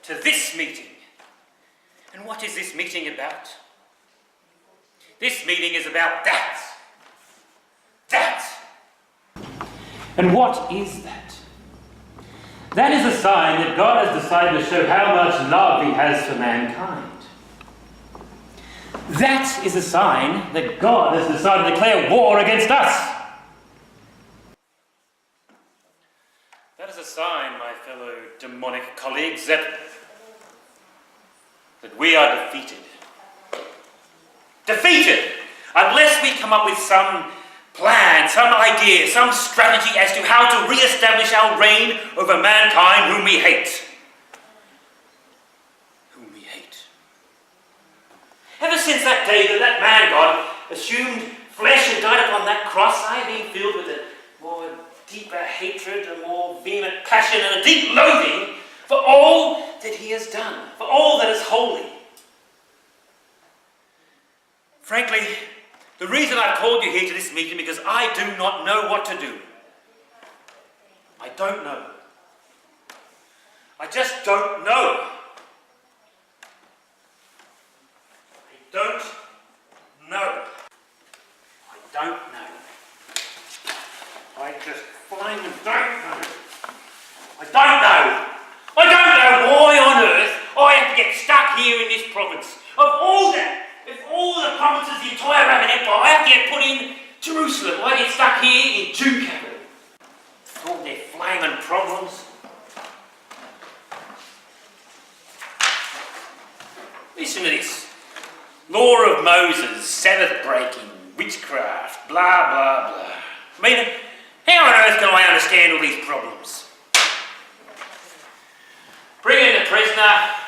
to this meeting. And what is this meeting about? This meeting is about that. That. And what is that? That is a sign that God has decided to show how much love He has for mankind. That is a sign that God has decided to declare war against us. That is a sign, my fellow demonic colleagues, that we are defeated. Defeated! Unless we come up with some plan, some idea, some strategy as to how to re-establish our reign over mankind whom we hate. Whom we hate. Ever since that day that that man God assumed flesh and died upon that cross, I have been filled with a more deeper hatred, a more vehement passion, and a deep loathing for all that He has done, for all that is holy. Frankly, the reason I've called you here to this meeting because I do not know what to do. I don't know. I just don't know. I don't know. I don't know. I just find and don't know. I don't know. I don't know why on earth I have to get stuck here in this province. Of all the provinces, the entire Roman Empire, I have to get put in Jerusalem. I get stuck here in Jew capital. All their flaming problems. Listen to this. Law of Moses, Sabbath breaking, witchcraft, blah, blah, blah. I mean, how on earth can I understand all these problems? Bring in the prisoner.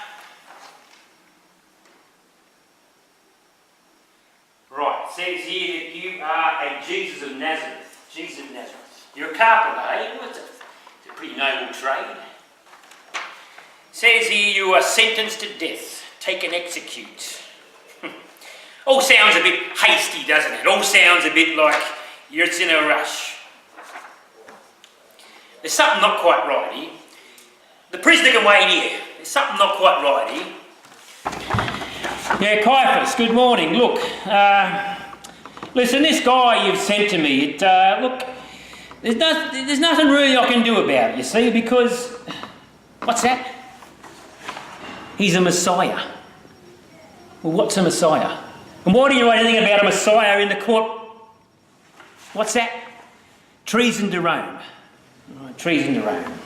Right, it says here that you are a Jesus of Nazareth. Jesus of Nazareth. You're a carpenter, eh? Well, it's a pretty noble trade. It says here you are sentenced to death. Take and execute. All sounds a bit hasty, doesn't it? All sounds a bit like you're in a rush. There's something not quite righty. The prisoner can wait here. There's something not quite righty. Yeah, Caiaphas, good morning. Look, listen, this guy you've sent to me, look, there's nothing really I can do about it, you see, because, what's that? He's a Messiah. Well, what's a Messiah? And why do you write anything about a Messiah in the court? What's that? Treason to Rome. Right, treason to Rome.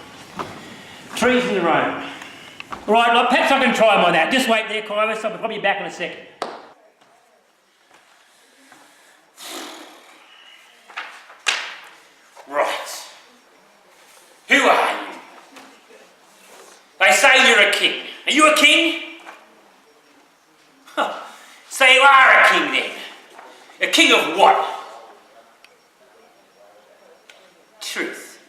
Treason to Rome. Right, look, perhaps I can try him on that. Just wait there, Caiaphas. I'll probably be back in a second. Right. Who are you? They say you're a king. Are you a king? Huh. So you are a king then. A king of what? Truth.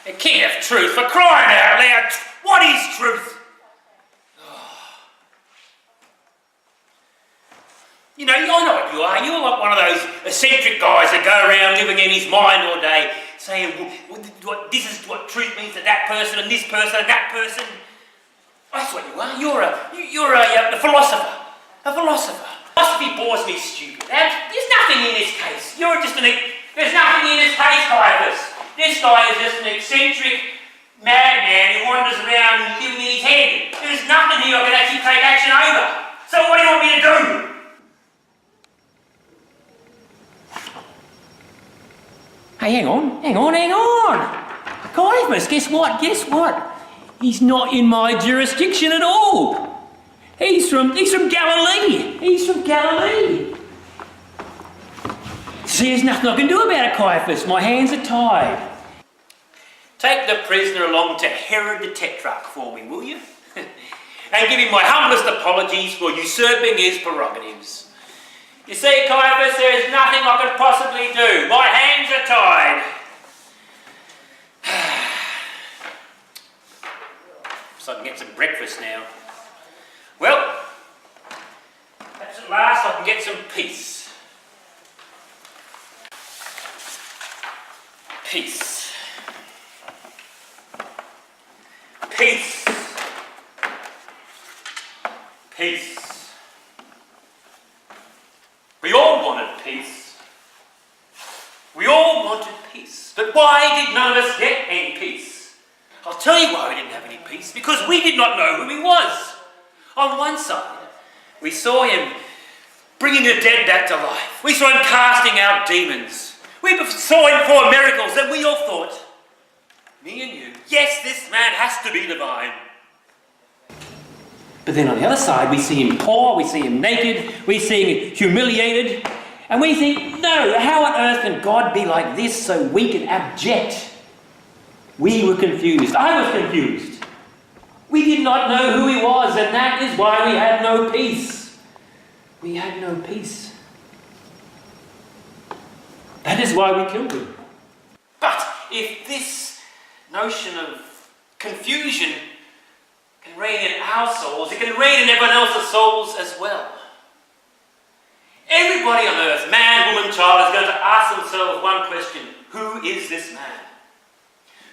A king of truth, for crying out loud. What is truth? You know, I know what you are. You're like one of those eccentric guys that go around living in his mind all day, saying, well, this is what truth means to that person and this person and that person. That's what you are. You're a philosopher. A philosopher. Philosophy bores me stupid. There's nothing in this case. There's nothing in this case, Caiaphas. This guy is just an eccentric madman who wanders around living in his head. There's nothing here I can actually take action over. So what do you want me to do? Hey, hang on. Caiaphas, guess what? He's not in my jurisdiction at all. He's from Galilee. See, there's nothing I can do about it, Caiaphas. My hands are tied. Take the prisoner along to Herod the Tetrarch for me, will you? And give him my humblest apologies for usurping his prerogatives. You see, Caiaphas, there is nothing I can possibly do. My hands are tied. So I can get some breakfast now. Well, perhaps at last I can get some peace. Peace. Peace. We all wanted peace. We all wanted peace. But why did none of us get any peace? I'll tell you why we didn't have any peace. Because we did not know who he was. On one side, we saw him bringing the dead back to life. We saw him casting out demons. We saw him perform miracles, and we all thought, me and you, yes, this man has to be divine. But then on the other side, we see him poor, we see him naked, we see him humiliated, and we think, no, how on earth can God be like this, so weak and abject? We were confused. I was confused. We did not know who he was, and that is why we had no peace. We had no peace. That is why we killed him. But if this notion of confusion can reign in our souls, it can reign in everyone else's souls as well. Everybody on earth, man, woman, child, is going to ask themselves one question: who is this man?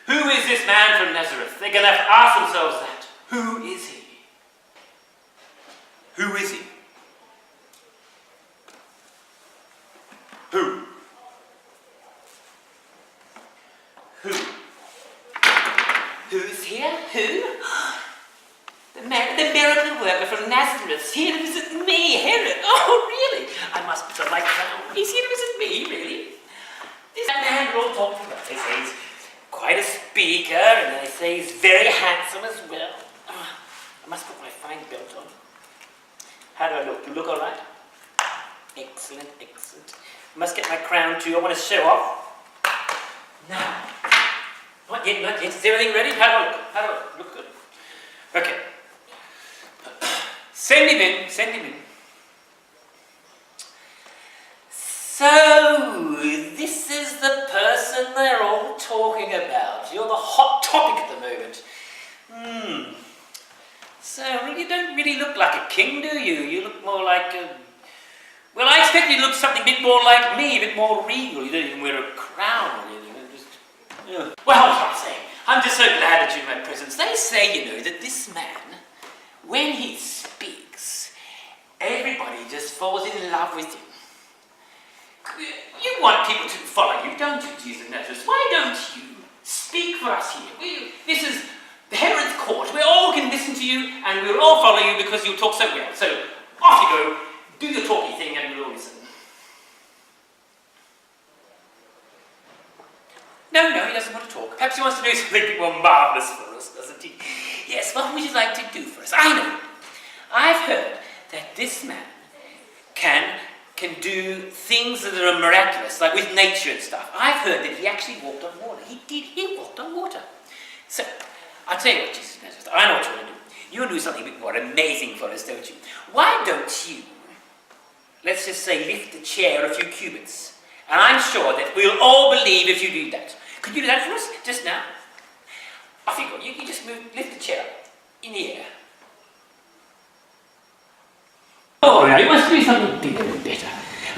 Who is this man from Nazareth? They're going to have to ask themselves that. Who is he? Who is he? Who? Who? Who's here? Who? The miracle worker from Nazareth, here to visit me, Herod. Oh, really? I must put on my crown. He's here to visit me, really? This man we're all talking about. They say he's quite a speaker, and they say he's very handsome as well. Oh, I must put my fine belt on. How do I look? Do I look all right? Excellent, excellent. I must get my crown too. I want to show off. Now, not yet, not yet. Is everything ready? How do I look? How do I look? Look good. Okay. Send him in, send him in. So, this is the person they're all talking about. You're the hot topic at the moment. So, you don't really look like a king, do you? You look more like a... Well, I expect you to look something a bit more like me, a bit more regal. You don't even wear a crown or anything. Well, what can I say? I'm just so glad that you're in my presence. They say, you know, that this man, when he speaks, everybody just falls in love with him. You want people to follow you, don't you, Jesus of Nazareth? Why don't you speak for us here? This is Herod's court. We all can listen to you, and we'll all follow you because you talk so well. So, off you go. Do your talky thing, and we'll all listen. No, he doesn't want to talk. Perhaps he wants to do something more marvellous for us, doesn't he? Yes, what would you like to do for us? I know. I've heard that this man can do things that are miraculous, like with nature and stuff. I've heard that he actually walked on water. He walked on water. So, I'll tell you what, Jesus of Nazareth, I know what you want to do. You want to do something a bit more amazing for us, don't you? Why don't you, let's just say, lift the chair a few cubits? And I'm sure that we'll all believe if you do that. Could you do that for us, just now? Off you go. You just lift the chair up, in the air. Oh, now you must do something bigger and better.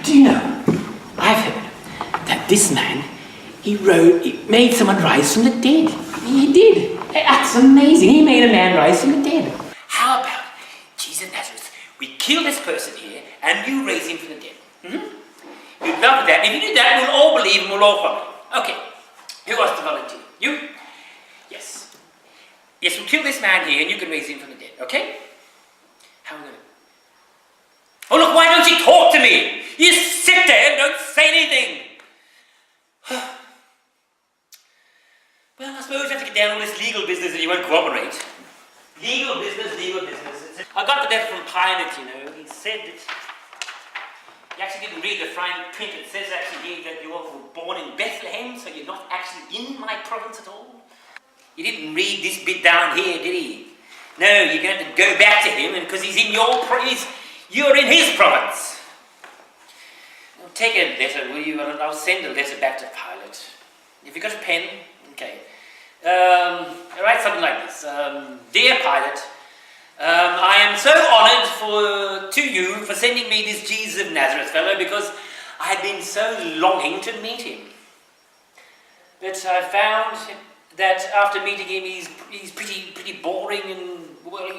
Do you know, I've heard that this man, he made someone rise from the dead. He did. That's amazing. He made a man rise from the dead. How about, Jesus of Nazareth, we kill this person here, and you raise him from the dead? Mm-hmm. We'd love that. If you do that, we'll all believe and we'll all follow. Okay. Who wants to volunteer? You? Yes. Yes, we'll kill this man here and you can raise him from the dead, okay? How are we going to... Oh, look, why don't you talk to me? You sit there and don't say anything. Well, I suppose you have to get down all this legal business and you won't cooperate. Legal business, legal business. I got the letter from Pilate, you know. He said that... You actually didn't read the fine print. It says actually here that you all were born in Bethlehem, so you're not actually in my province at all. You didn't read this bit down here, did he? No, you're going to have to go back to him because he's in your province. You're in his province. Well, take a letter, will you? I'll send a letter back to Pilate. Have you got a pen? Okay. Write something like this. Dear Pilate, I am so honoured to you for sending me this Jesus of Nazareth fellow because I've been so longing to meet him. But I found that after meeting him, he's pretty boring and, well,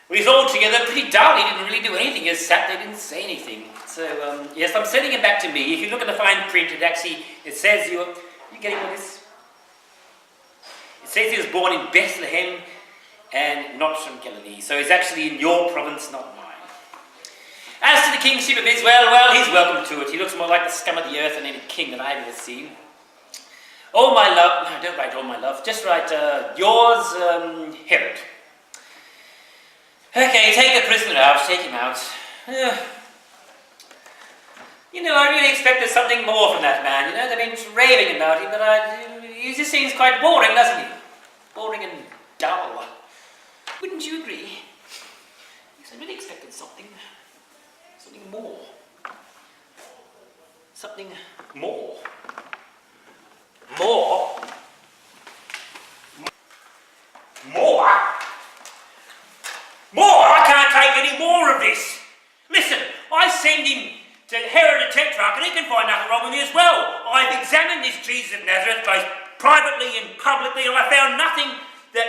Well, he's all together pretty dull. He didn't really do anything. He just sat there, didn't say anything. So, yes, I'm sending it back to me. If you look at the fine print, it says you getting all this? It says he was born in Bethlehem and not from Galilee. So he's actually in your province, not mine. As to the kingship of Israel, well, he's welcome to it. He looks more like the scum of the earth than any king that I've ever seen. All my love, no, don't write all my love, just write yours, Herod. Okay, take the prisoner out, take him out. You know, I really expected something more from that man, you know, they've been raving about him, but he just seems quite boring, doesn't he? Boring and dull. Wouldn't you agree? Because I really expected something more. Something more. More? I can't take any more of this. Listen, I send him to Herod the Tetrarch and he can find nothing wrong with me as well. I've examined this Jesus of Nazareth both privately and publicly and I found nothing that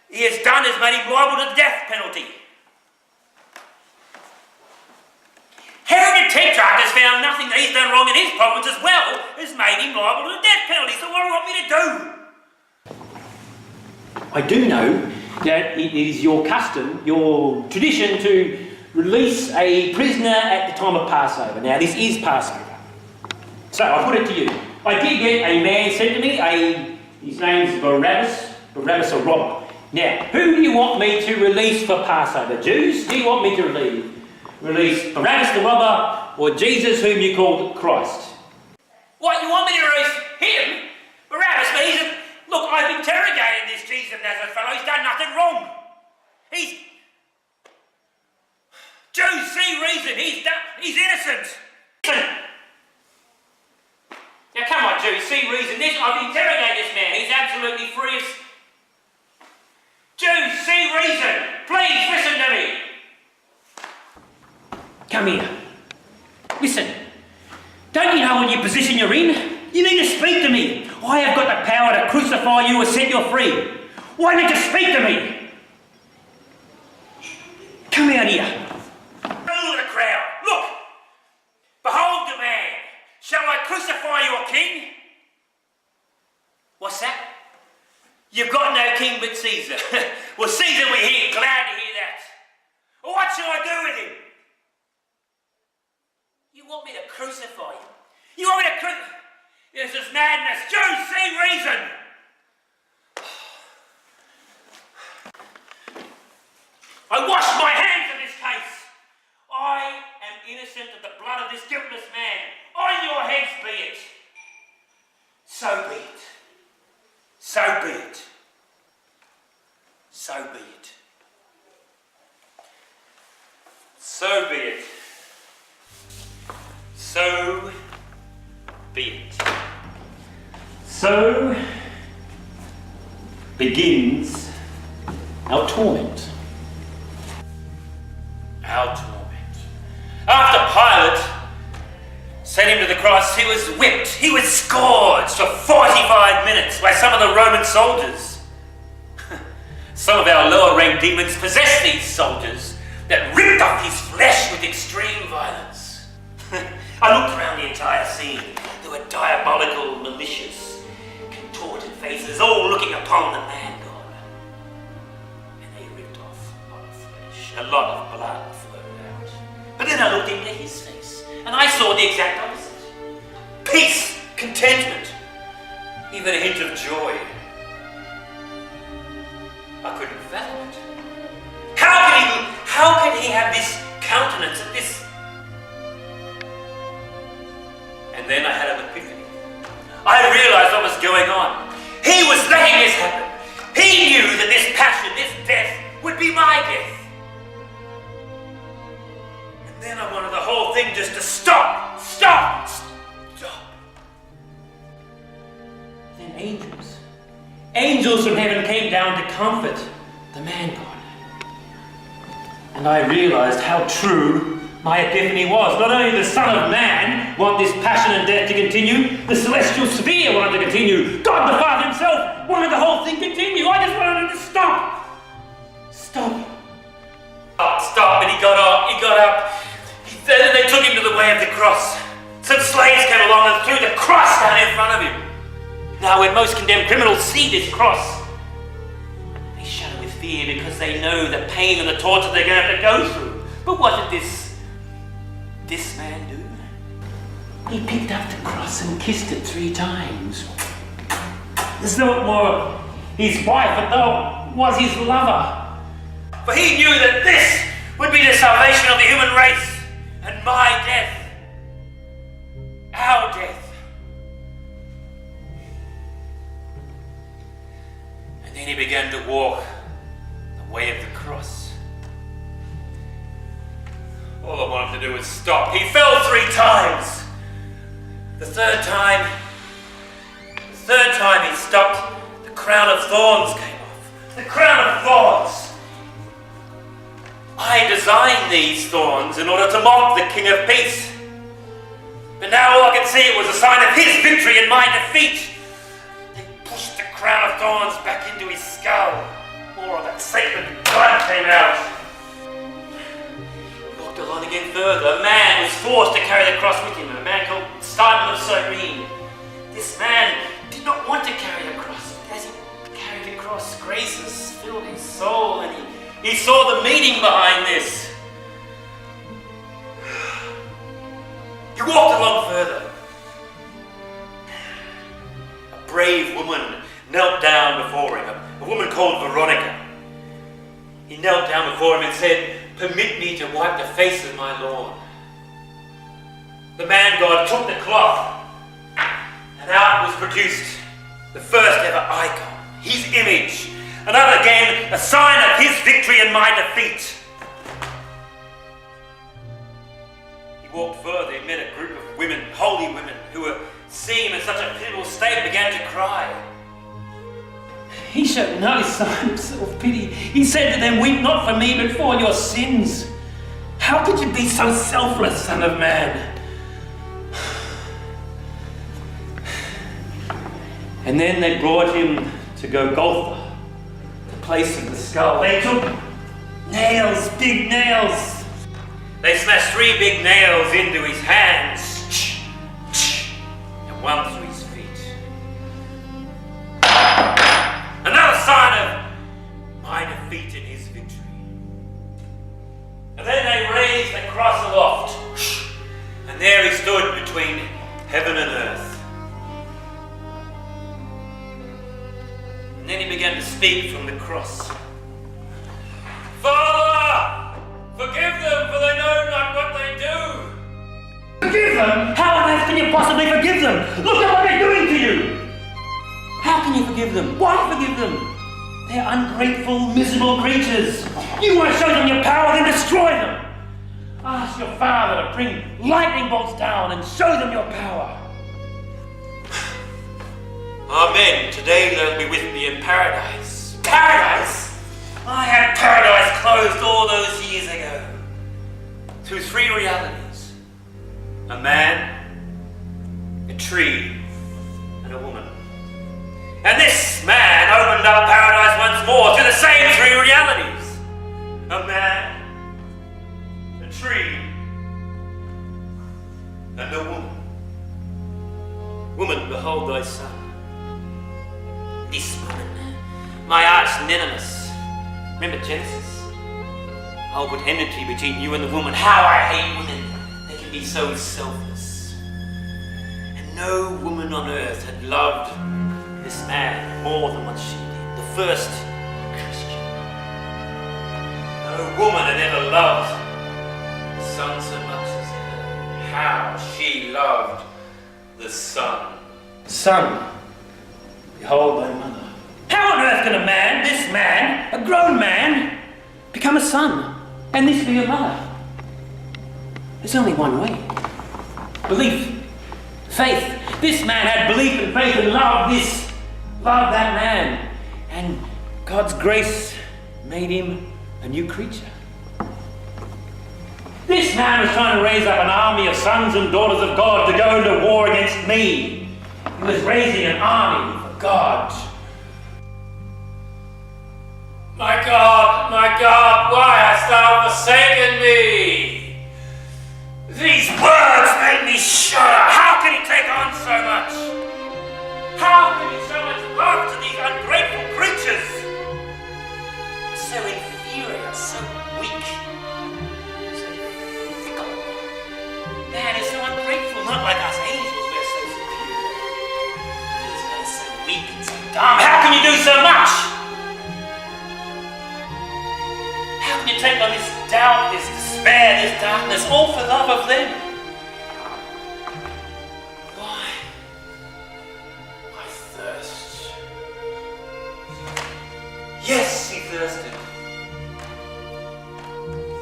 he has done has made him liable to the death penalty. Herod the Tetrarch has found nothing that he's done wrong in his province as well has made him liable to the death penalty. So what do you want me to do? I do know that it is your custom, your tradition to release a prisoner at the time of Passover. Now this is Passover. So I put it to you. I did get a man sent to me, his name's Barabbas or robber. Now, who do you want me to release for Passover? Jews? Do you want me to release Barabbas the robber or Jesus whom you called Christ? What, you want me to release him? Barabbas, but look, I've interrogated this Jesus of Nazareth fellow, he's done nothing wrong. Jews see reason, he's innocent. Now come on Jews, see reason, I've interrogated this man, he's absolutely free as... Jews, see reason, please listen to me. Come here. Listen. Don't you know what position you're in? You need to speak to me. I have got the power to crucify you or set you free. Why don't you speak to me? Come out here. Rule of the crowd. Look. Behold the man. Shall I crucify your king? What's that? You've got no king but Caesar. Well, Caesar, we're here. Glad to hear that. Well, what shall I do with him? You want me to crucify him? You want me to crucify? This is madness. Jews, see reason. I wash my hands of this case. I am innocent of the blood of this guiltless man. On your heads be it. So be it. So be it. So be it. So be it. So be it. So begins our torment. Our torment. After Pilate sent him to the cross, he was whipped, he was scourged for 45 minutes by some of the Roman soldiers. Some of our lower ranked demons possessed these soldiers that ripped off his flesh with extreme violence. I looked around the entire scene. There were diabolical, malicious, contorted faces, all looking upon the man-God. And they ripped off a lot of flesh. A lot of blood flowed out. But then I looked into his face, and I saw the exact opposite. Peace, contentment, even a hint of joy. I couldn't fathom it. How can he have this countenance of this? And then I had an epiphany. I realized what was going on. He was letting this happen. He knew that this passion, this death, would be my death. And then I wanted the whole thing just to stop. Then angels from heaven came down to comfort the man-God. And I realized how true my epiphany was. Not only the Son of Man want this passion and death to continue, the celestial sphere wanted to continue. God the Father himself wanted the whole thing to continue. I just wanted it to stop. Stop. cross. Some slaves came along and threw the cross down in front of him. Now, when most condemned criminals see this cross, they shudder with fear because they know the pain and the torture they're going to have to go through. But what did this man do? He picked up the cross and kissed it 3 times. It's not more his wife, but though was his lover. For he knew that this would be the salvation of the human race, and my death, our death. And then he began to walk the way of the cross. All I wanted to do was stop. He fell 3 times. The third time he stopped, the crown of thorns came off. The crown of thorns. I designed these thorns in order to mock the King of Peace. But now all I could see was a sign of his victory and my defeat. They pushed the crown of thorns back into his skull. More of that sacred blood came out. He walked along again further. A man was forced to carry the cross with him, a man called Simon of Cyrene. This man did not want to carry the cross, but as he carried the cross, graces filled his soul, and he saw the meaning behind this. He walked along further. A brave woman knelt down before him, a woman called Veronica. He knelt down before him and said, "Permit me to wipe the face of my Lord." The man God took the cloth, and out was produced the first ever icon, his image, and out again a sign of his victory and my defeat. He walked further and met a group of women, holy women, who were seeing him in such a pitiable state began to cry. He showed no sign of self-pity. He said to them, "Weep not for me, but for your sins. How could you be so selfless, Son of Man?" And then they brought him to Golgotha, the place of the skull. They took nails, big nails. They smashed 3 big nails into his hands, and 1 through his feet. Another sign of my defeat and his victory. And then they raised the cross aloft, and there he stood between heaven and earth. And then he began to speak from the cross. "Father, forgive them, for they know not what they do." Forgive them? How on earth can you possibly forgive them? Look at what they're doing to you. How can you forgive them? Why forgive them? They're ungrateful, miserable creatures. You want to show them your power, then destroy them. Ask your Father to bring lightning bolts down and show them your power. Amen. Today they'll be with me in paradise. Paradise? I had paradise closed all those years ago. To 3 realities. A man, a tree, and a woman. And this man opened up paradise once more to the same 3 realities. A man, a tree, and a woman. Woman, behold thy son. This woman, my arch nemesis. Remember Genesis? I'll put enmity between you and the woman. How I hate women. They can be so selfless. And no woman on earth had loved this man more than what she did. The first Christian. No woman had ever loved the Son so much as her. How she loved the Son. Son, behold thy mother. How on earth can a man, this man, a grown man, become a son, and this be a mother? There's only one way. Belief. Faith. This man had belief and faith and loved that man. And God's grace made him a new creature. This man was trying to raise up an army of sons and daughters of God to go into war against me. He was raising an army for God. My God, why hast thou forsaken me? These words made How can he take on so much? How can he show much love to these ungrateful creatures? So inferior, so weak, so fickle. Man is so ungrateful, not like us angels, we're so superior. These men are so weak and so dumb. How can you do so much? How can you take on this doubt, this despair, this darkness, all for love of them? Why thirst? Yes, he thirsted.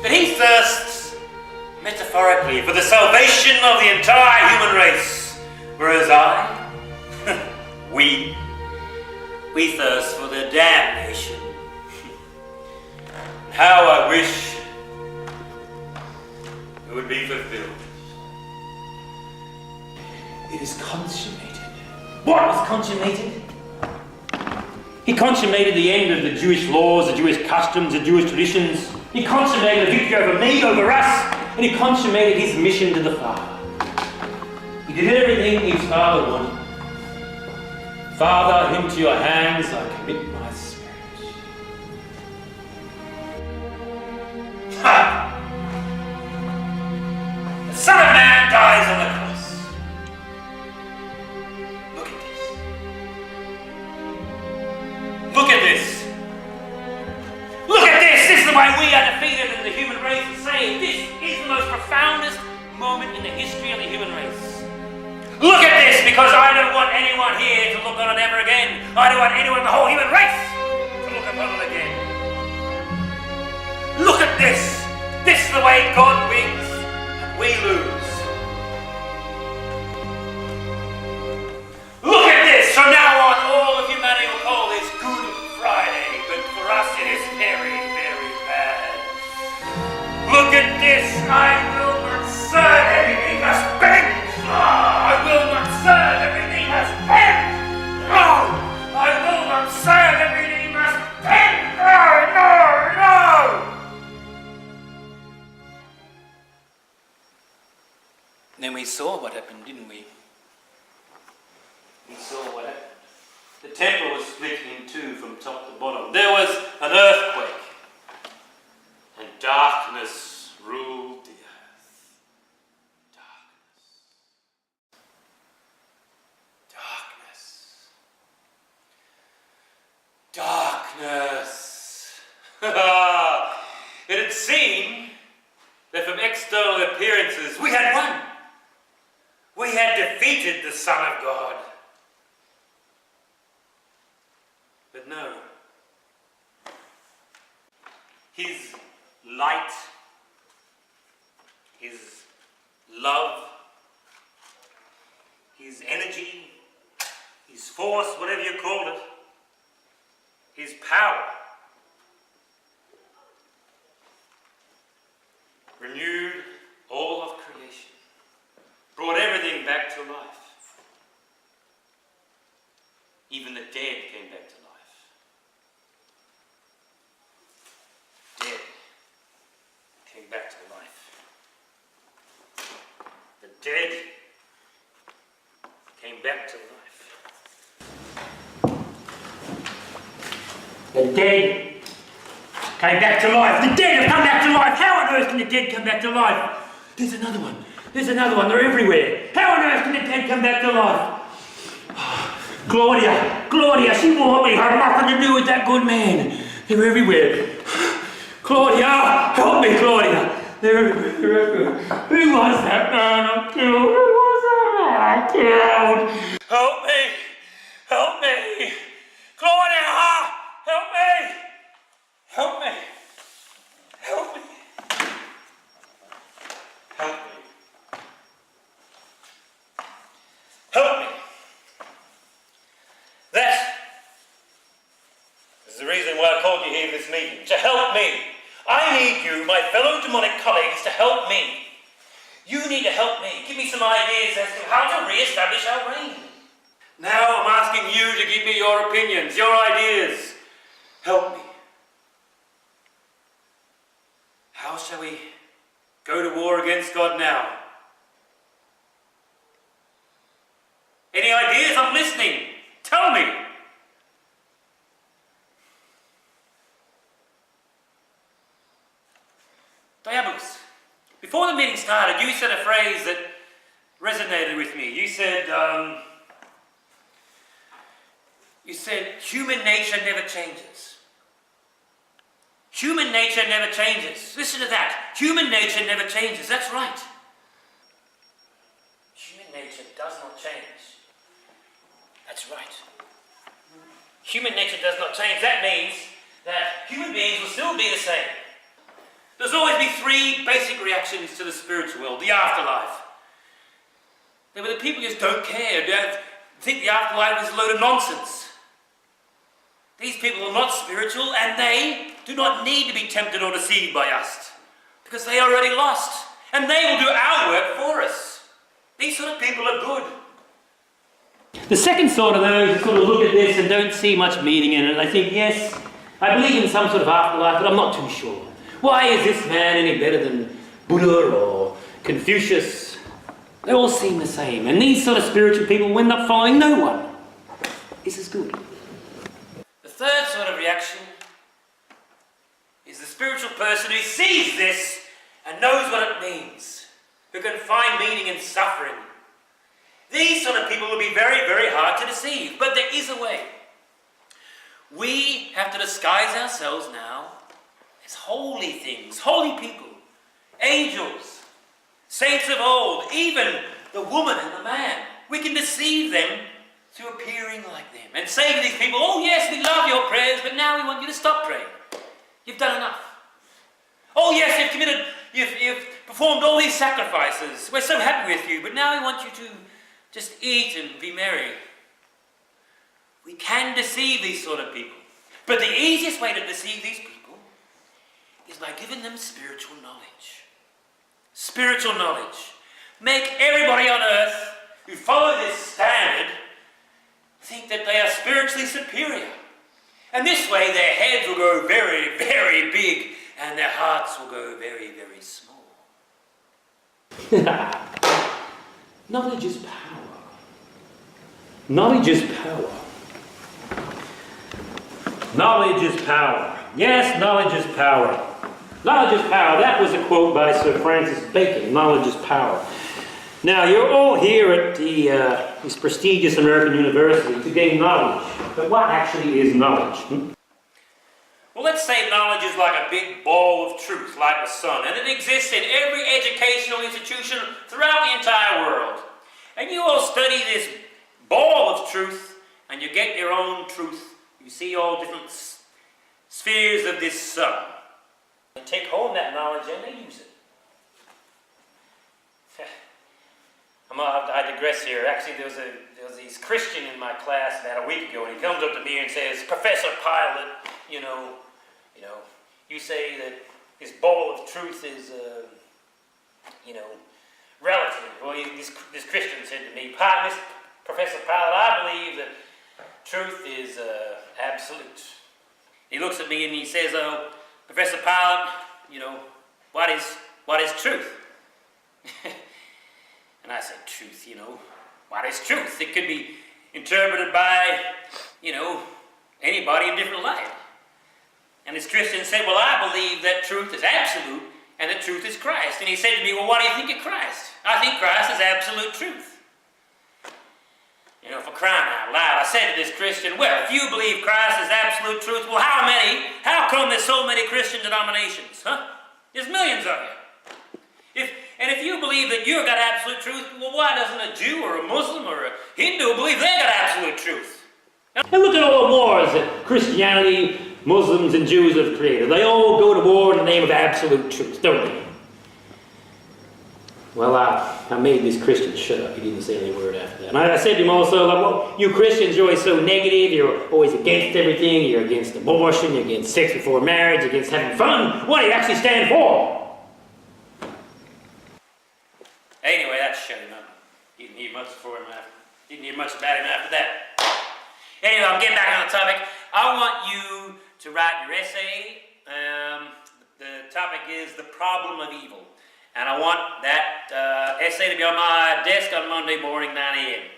But he thirsts metaphorically for the salvation of the entire human race, whereas we thirst for their damnation. How I wish it would be fulfilled. It is consummated. What was consummated? He consummated the end of the Jewish laws, the Jewish customs, the Jewish traditions. He consummated the victory over me, over us, and he consummated his mission to the Father. He did everything his Father wanted. Father, into your hands I commit my spirit. Ha! The Son of Man dies on the cross. Look at this. Look at this. Look at this. This is the way we are defeated and the human race is saved. This is the most profoundest moment in the history of the human race. Look at this, because I don't want anyone here to look on it ever again. I don't want anyone in the whole human race to look upon it again. Look at this. This is the way God wins and we lose. Look at this. From now on, all of humanity will call this Good Friday, but for us it is very, very bad. Look at this. I will not serve anything must bend. I will not serve everything must bend. No, I will not serve everything must bend. No. Then we saw what happened, didn't we? We saw what happened. The temple was split in two from top to bottom. There was an earthquake, and darkness ruled the earth. Darkness. It had seemed that from external appearances we had won. We had defeated the Son of God. But no. His light, his love, his energy, his force, whatever you call it, his power renewed all of creation, brought everything back to life. Even the dead came back to life. Dead came back to life. The dead came back to life. The dead came back to life. The dead have come back to life. How on earth can the dead come back to life? There's another one. There's another one. They're everywhere. How on earth can the dead come back to life? Claudia, she won't me. Had nothing to do with that good man. They're everywhere. Claudia, help me, Claudia. They're everywhere. Who was that man I killed? Who was that man I killed? Help me. Help me. Claudia, help me. Help me. Help me. Help me. Help me. That is the reason why I called you here for this meeting. To help me. I need you, my fellow demonic colleagues, to help me. You need to help me. Give me some ideas as to how to re-establish our reign. Now I'm asking you to give me your opinions, your ideas. Help me. How shall we go to war against God now? Diabolus, before the meeting started, you said a phrase that resonated with me. You said, human nature never changes. Human nature never changes. Listen to that. Human nature never changes. That's right. Human nature does not change. That's right. Human nature does not change. That means that human beings will still be the same. There's always be three basic reactions to the spiritual world, the afterlife. The people just don't care. They think the afterlife is a load of nonsense. These people are not spiritual, and they do not need to be tempted or deceived by us, because they are already lost, and they will do our work for us. These sort of people are good. The second sort of those who sort of look at this and don't see much meaning in it, and they think, yes, I believe in some sort of afterlife, but I'm not too sure. Why is this man any better than Buddha or Confucius? They all seem the same, and these sort of spiritual people end up following no one. This is good. The third sort of reaction is the spiritual person who sees this and knows what it means, who can find meaning in suffering. These sort of people will be very, very hard to deceive, but there is a way. We have to disguise ourselves now as holy things, holy people, angels, saints of old, even the woman and the man. We can deceive them through appearing like them and say to these people, oh yes, we love your prayers, but now we want you to stop praying. You've done enough. Oh yes, you've performed all these sacrifices. We're so happy with you, but now we want you to just eat and be merry. We can deceive these sort of people. But the easiest way to deceive these people is by giving them spiritual knowledge. Spiritual knowledge. Make everybody on earth who follow this standard think that they are spiritually superior. And this way their heads will go very, very big and their hearts will go very, very small. Knowledge is power. Knowledge is power. Knowledge is power. Yes, knowledge is power. Knowledge is power. That was a quote by Sir Francis Bacon. Knowledge is power. Now, you're all here at this prestigious American university to gain knowledge. But what actually is knowledge? Well, let's say knowledge is like a big ball of truth, like the sun, and it exists in every educational institution throughout the entire world. And you all study this ball of truth, and you get your own truth. You see all different spheres of this sun. They take home that knowledge and they use it. I digress here. Actually, there was this Christian in my class about a week ago, and he comes up to me and says, Professor Pilot, you say that this bowl of truth is, relative. Well, this Christian said to me, Professor Pilot, I believe that truth is absolute. He looks at me and he says, oh, Professor Pilot, what is truth? And I said, truth, what is truth? It could be interpreted by, anybody in a different light. And this Christian said, well, I believe that truth is absolute and that truth is Christ. And he said to me, well, what do you think of Christ? I think Christ is absolute truth. For crying out loud, I said to this Christian, well, if you believe Christ is absolute truth, well, how come there's so many Christian denominations, huh? There's millions of you. If you believe that you've got absolute truth, well, why doesn't a Jew or a Muslim or a Hindu believe they've got absolute truth? And look at all the wars that Christianity, Muslims, and Jews have created. They all go to war in the name of absolute truth, don't they? Well, I made this Christian shut up. He didn't say any word after that. And I said to him also, well, you Christians are always so negative. You're always against everything. You're against abortion. You're against sex before marriage. You're against having fun. What do you actually stand for? Anyway, that shut him up. Didn't hear much about him after that. Anyway, I'm getting back on the topic. I want you to write your essay. The topic is the problem of evil. And I want that essay to be on my desk on Monday morning, 9 a.m.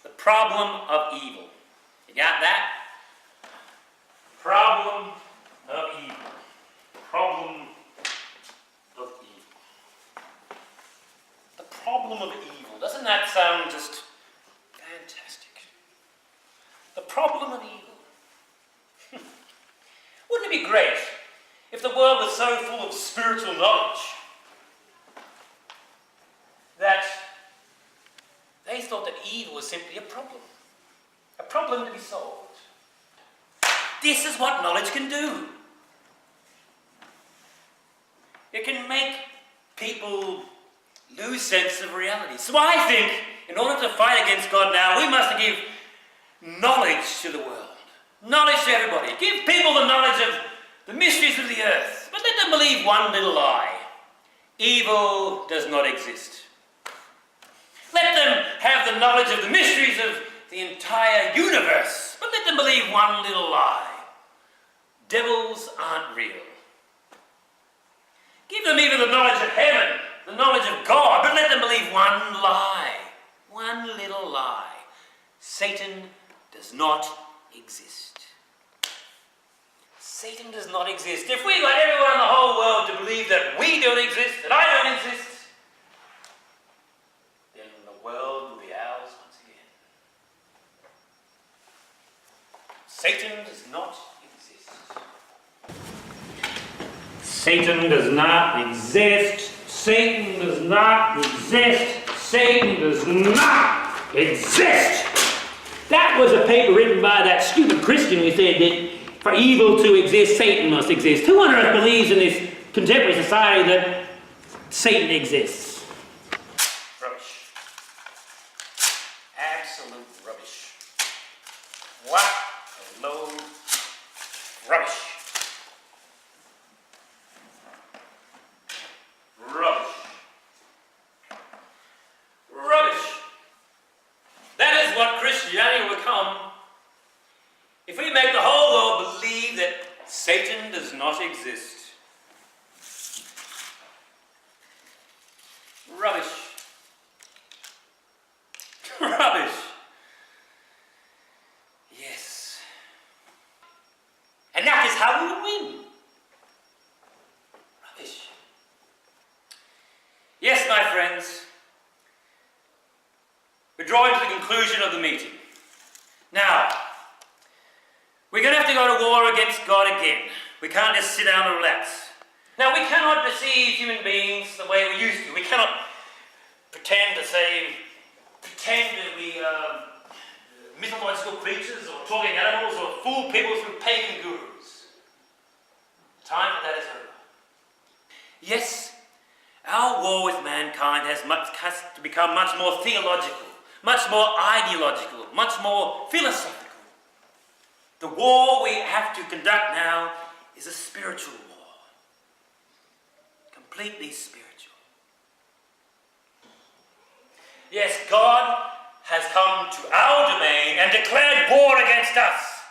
The problem of evil. You got that? Problem of evil. Problem of problem of evil. Doesn't that sound just fantastic? The problem of evil. Wouldn't it be great if the world was so full of spiritual knowledge that they thought that evil was simply a problem to be solved? This is what knowledge can do. It can make people lose sense of reality. So I think in order to fight against God now, we must give knowledge to the world. Knowledge to everybody. Give people the knowledge of the mysteries of the earth. But let them believe one little lie. Evil does not exist. Let them have the knowledge of the mysteries of the entire universe. But let them believe one little lie. Devils aren't real. Give them even the knowledge of heaven, the knowledge of God, but let them believe one lie. One little lie. Satan does not exist. Satan does not exist. If we got everyone in the whole world to believe that we don't exist, that I don't exist, then the world will be ours once again. Satan does not exist. Satan does not exist. Satan does not exist. Satan does not exist. That was a paper written by that stupid Christian who said that for evil to exist, Satan must exist. Who on earth believes in this contemporary society that Satan exists? Rubbish. Absolute rubbish. What a load of rubbish. Rubbish. Rubbish. That is what Christianity will become if we make the whole world believe that Satan does not exist. Rubbish. Rubbish. Yes. And that is how we will win. Rubbish. Yes, my friends, we're drawing to the conclusion of the meeting. Now, we're going to have to go to war against God again. We can't just sit down and relax. Now, we cannot deceive human beings the way we used to. We cannot pretend that we are mythological creatures or talking animals or fool people through pagan gurus. The time for that is over. Yes, our war with mankind has to become much more theological, much more ideological, much more philosophical. The war we have to conduct now is a spiritual war. Completely spiritual. Yes, God has come to our domain and declared war against us.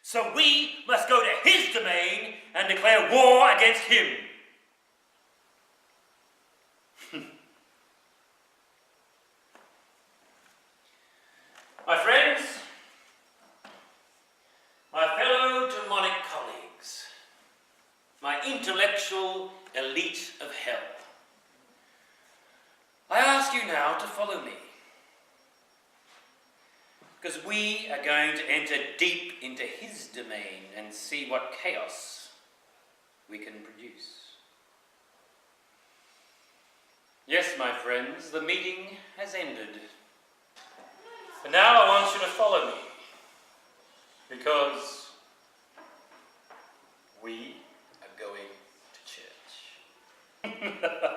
So we must go to his domain and declare war against him. My friends, my fellow demonic colleagues, my intellectual elite of hell, I ask you now to follow me, because we are going to enter deep into his domain and see what chaos we can produce. Yes, my friends, the meeting has ended. But now I want you to follow me, because we are going to church.